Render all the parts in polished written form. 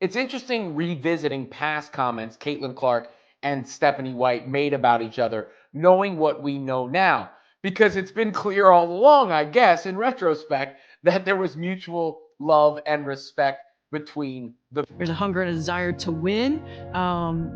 It's interesting revisiting past comments Caitlin Clark and Stephanie White made about each other, knowing what we know now. Because it's been clear all along, I guess, in retrospect, that there was mutual love and respect between the. There's a hunger and a desire to win,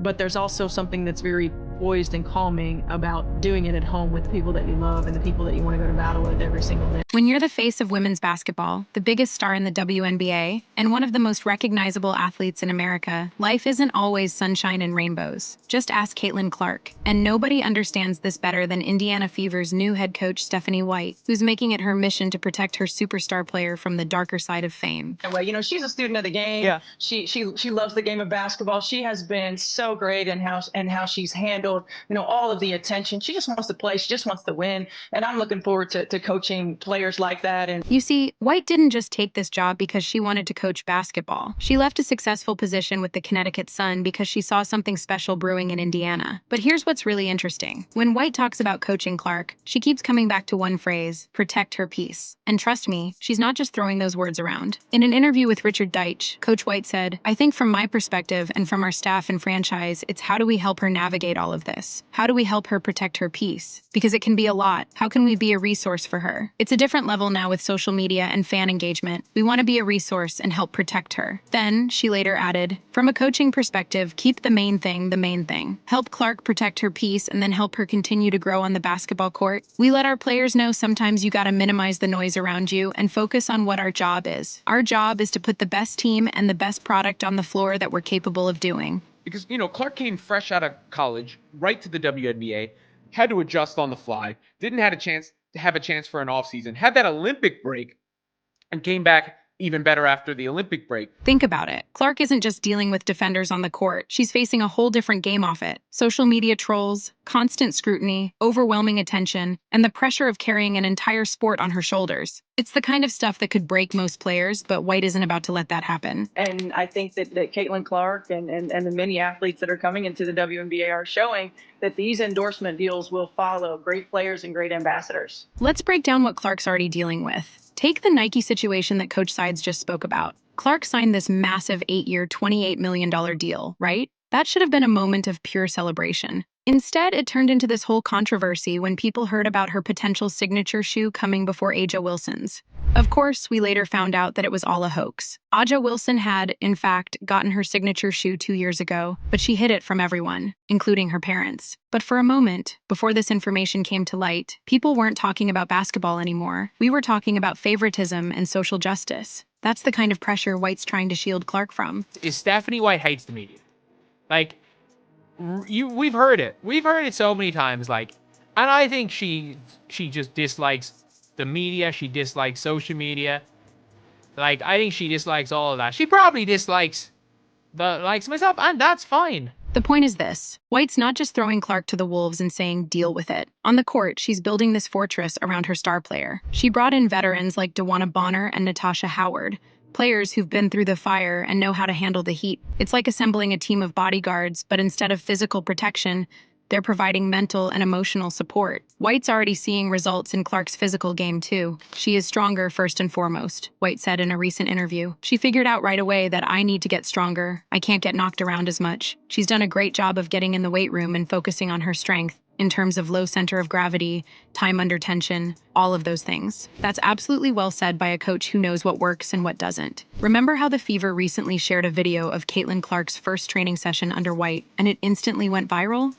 but there's also something that's very poised and calming about doing it at home with the people that you love and the people that you want to go to battle with every single day. When you're the face of women's basketball, the biggest star in the WNBA, and one of the most recognizable athletes in America, life isn't always sunshine and rainbows. Just ask Caitlin Clark. And nobody understands this better than Indiana Fever's new head coach, Stephanie White, who's making it her mission to protect her superstar player from the darker side of fame. Well, she's a student of the game. Yeah. She loves the game of basketball. She has been so great in how she's handled, all of the attention. She just wants to play. She just wants to win. And I'm looking forward to coaching players like that. And You see, White didn't just take this job because she wanted to coach basketball. She left a successful position with the Connecticut Sun because she saw something special brewing in Indiana. But here's what's really interesting. When White talks about coaching Clark, she keeps coming back to one phrase: protect her peace. And trust me, she's not just throwing those words around. In an interview with Richard Deitch, Coach White said, "I think from my perspective and from our staff and franchise, it's how do we help her navigate all of this? How do we help her protect her peace? Because it can be a lot. How can we be a resource for her? It's a different level now with social media and fan engagement. We want to be a resource and help protect her." Then, she later added, "From a coaching perspective, keep the main thing the main thing. Help Clark protect her peace and then help her continue to grow on the basketball court. We let our players know sometimes you gotta minimize the noise around you and focus on what our job is. Our job is to put the best team and the best product on the floor that we're capable of doing." Because, Clark came fresh out of college, right to the WNBA, had to adjust on the fly, didn't have a chance for an offseason, had that Olympic break, and came back even better after the Olympic break. Think about it. Clark isn't just dealing with defenders on the court. She's facing a whole different game off it. Social media trolls, constant scrutiny, overwhelming attention, and the pressure of carrying an entire sport on her shoulders. It's the kind of stuff that could break most players, but White isn't about to let that happen. And I think that Caitlin Clark and the many athletes that are coming into the WNBA are showing that these endorsement deals will follow great players and great ambassadors. Let's break down what Clark's already dealing with. Take the Nike situation that Coach Sides just spoke about. Clark signed this massive 8-year, $28 million deal, right? That should have been a moment of pure celebration. Instead, it turned into this whole controversy when people heard about her potential signature shoe coming before A'ja Wilson's. Of course, we later found out that it was all a hoax. A'ja Wilson had, in fact, gotten her signature shoe 2 years ago, but she hid it from everyone, including her parents. But for a moment, before this information came to light, people weren't talking about basketball anymore. We were talking about favoritism and social justice. That's the kind of pressure White's trying to shield Clark from. Is Stephanie White hates the media. Like, we've heard it. We've heard it so many times. Like, and I think she just dislikes the media. She dislikes social media. Like, I think she dislikes all of that. She probably dislikes myself, and that's fine. The point is this: White's not just throwing Clark to the wolves and saying, deal with it. On the court, she's building this fortress around her star player. She brought in veterans like DeWanna Bonner and Natasha Howard, players who've been through the fire and know how to handle the heat. It's like assembling a team of bodyguards, but instead of physical protection, they're providing mental and emotional support. White's already seeing results in Clark's physical game, too. She is stronger first and foremost, White said in a recent interview. She figured out right away that I need to get stronger. I can't get knocked around as much. She's done a great job of getting in the weight room and focusing on her strength in terms of low center of gravity, time under tension, all of those things. That's absolutely well said by a coach who knows what works and what doesn't. Remember how the Fever recently shared a video of Caitlin Clark's first training session under White, and it instantly went viral?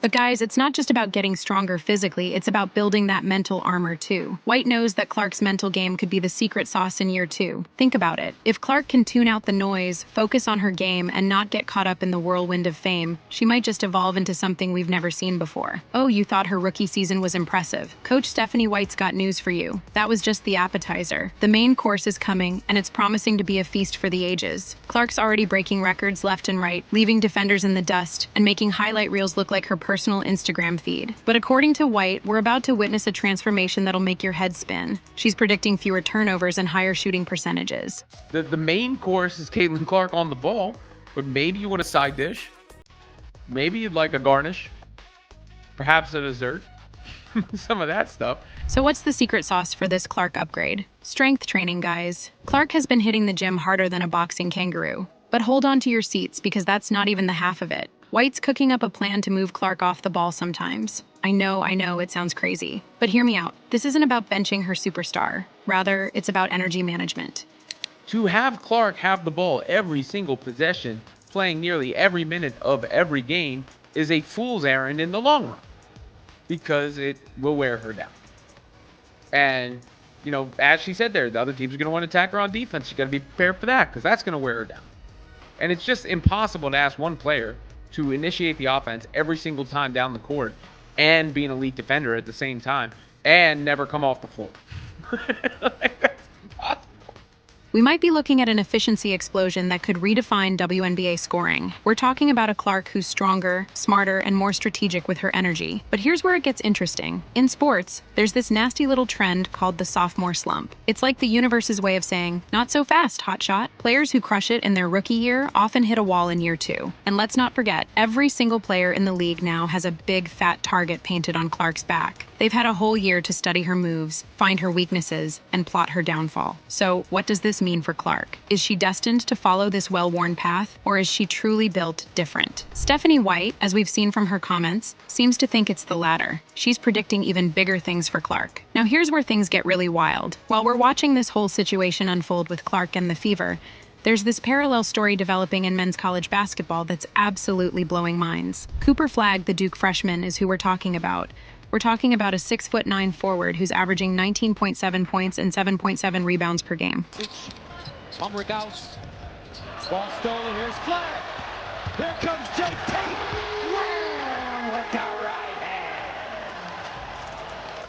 But guys, it's not just about getting stronger physically, it's about building that mental armor too. White knows that Clark's mental game could be the secret sauce in year 2. Think about it. If Clark can tune out the noise, focus on her game, and not get caught up in the whirlwind of fame, she might just evolve into something we've never seen before. Oh, you thought her rookie season was impressive? Coach Stephanie White's got news for you. That was just the appetizer. The main course is coming, and it's promising to be a feast for the ages. Clark's already breaking records left and right, leaving defenders in the dust, and making highlight reels look like her personal Instagram feed. But according to White, we're about to witness a transformation that'll make your head spin. She's predicting fewer turnovers and higher shooting percentages. The main course is Caitlin Clark on the ball, but maybe you want a side dish. Maybe you'd like a garnish. Perhaps a dessert. Some of that stuff. So what's the secret sauce for this Clark upgrade? Strength training, guys. Clark has been hitting the gym harder than a boxing kangaroo. But hold on to your seats because that's not even the half of it. White's cooking up a plan to move Clark off the ball sometimes. I know, it sounds crazy. But hear me out. This isn't about benching her superstar. Rather, it's about energy management. To have Clark have the ball every single possession, playing nearly every minute of every game, is a fool's errand in the long run. Because it will wear her down. And, as she said there, the other teams are going to want to attack her on defense. You got to be prepared for that because that's going to wear her down. And it's just impossible to ask one player to initiate the offense every single time down the court and be an elite defender at the same time and never come off the floor. That's impossible. We might be looking at an efficiency explosion that could redefine WNBA scoring. We're talking about a Clark who's stronger, smarter, and more strategic with her energy. But here's where it gets interesting. In sports, there's this nasty little trend called the sophomore slump. It's like the universe's way of saying, not so fast, hotshot. Players who crush it in their rookie year often hit a wall in year 2. And let's not forget, every single player in the league now has a big, fat target painted on Clark's back. They've had a whole year to study her moves, find her weaknesses, and plot her downfall. So what does this mean for Clark? Is she destined to follow this well-worn path, or is she truly built different? Stephanie White, as we've seen from her comments, seems to think it's the latter. She's predicting even bigger things for Clark. Now here's where things get really wild. While we're watching this whole situation unfold with Clark and the Fever, there's this parallel story developing in men's college basketball that's absolutely blowing minds. Cooper Flagg, the Duke freshman, is who we're talking about. We're talking about a 6'9" forward who's averaging 19.7 points and 7.7 rebounds per game. Umrick out. Ball stolen. Here's Flagg. Here comes Jake Tate. Wow, what the right hand.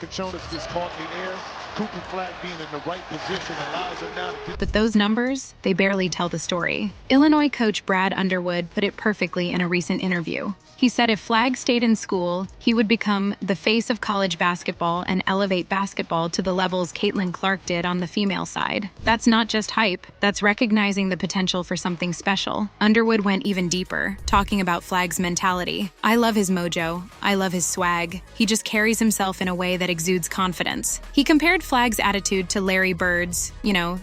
Kachonis gets caught in the air. Cooper Flagg being in the right position allows him now to get. But those numbers, they barely tell the story. Illinois coach Brad Underwood put it perfectly in a recent interview. He said if Flagg stayed in school, he would become the face of college basketball and elevate basketball to the levels Caitlin Clark did on the female side. That's not just hype, that's recognizing the potential for something special. Underwood went even deeper, talking about Flagg's mentality. I love his mojo. I love his swag. He just carries himself in a way that exudes confidence. He compared Flagg's attitude to Larry Bird's,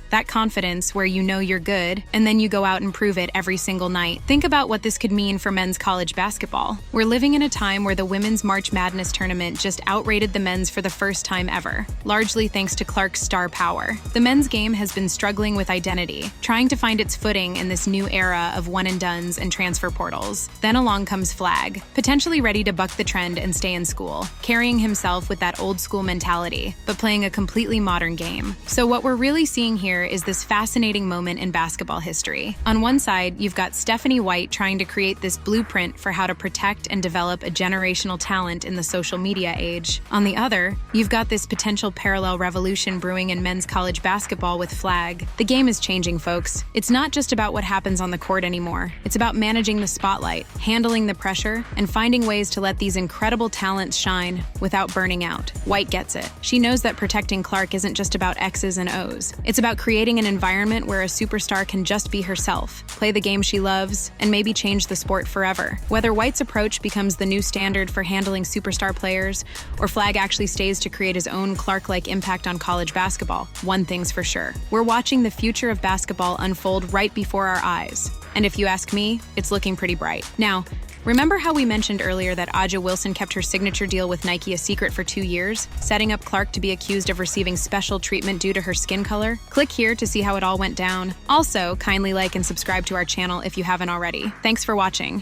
that confidence where you know you're good, and then you go out and prove it every single night. Think about what this could mean for men's college basketball. We're living in a time where the women's March Madness tournament just outrated the men's for the first time ever, largely thanks to Clark's star power. The men's game has been struggling with identity, trying to find its footing in this new era of one-and-dones and transfer portals. Then along comes Flagg, potentially ready to buck the trend and stay in school, carrying himself with that old-school mentality, but playing a completely modern game. So what we're really seeing here is this fascinating moment in basketball history. On one side, you've got Stephanie White trying to create this blueprint for how to protect and develop a generational talent in the social media age. On the other, you've got this potential parallel revolution brewing in men's college basketball with Flagg. The game is changing, folks. It's not just about what happens on the court anymore. It's about managing the spotlight, handling the pressure, and finding ways to let these incredible talents shine without burning out. White gets it. She knows that protecting Clark isn't just about X's and O's. It's about creating an environment where a superstar can just be herself, play the game she loves, and maybe change the sport forever. Whether White's approach becomes the new standard for handling superstar players, or Flagg actually stays to create his own Clark-like impact on college basketball, one thing's for sure. We're watching the future of basketball unfold right before our eyes. And if you ask me, it's looking pretty bright. Now, remember how we mentioned earlier that Aja Wilson kept her signature deal with Nike a secret for 2 years, setting up Clark to be accused of receiving special treatment due to her skin color? Click here to see how it all went down. Also, kindly like and subscribe to our channel if you haven't already. Thanks for watching.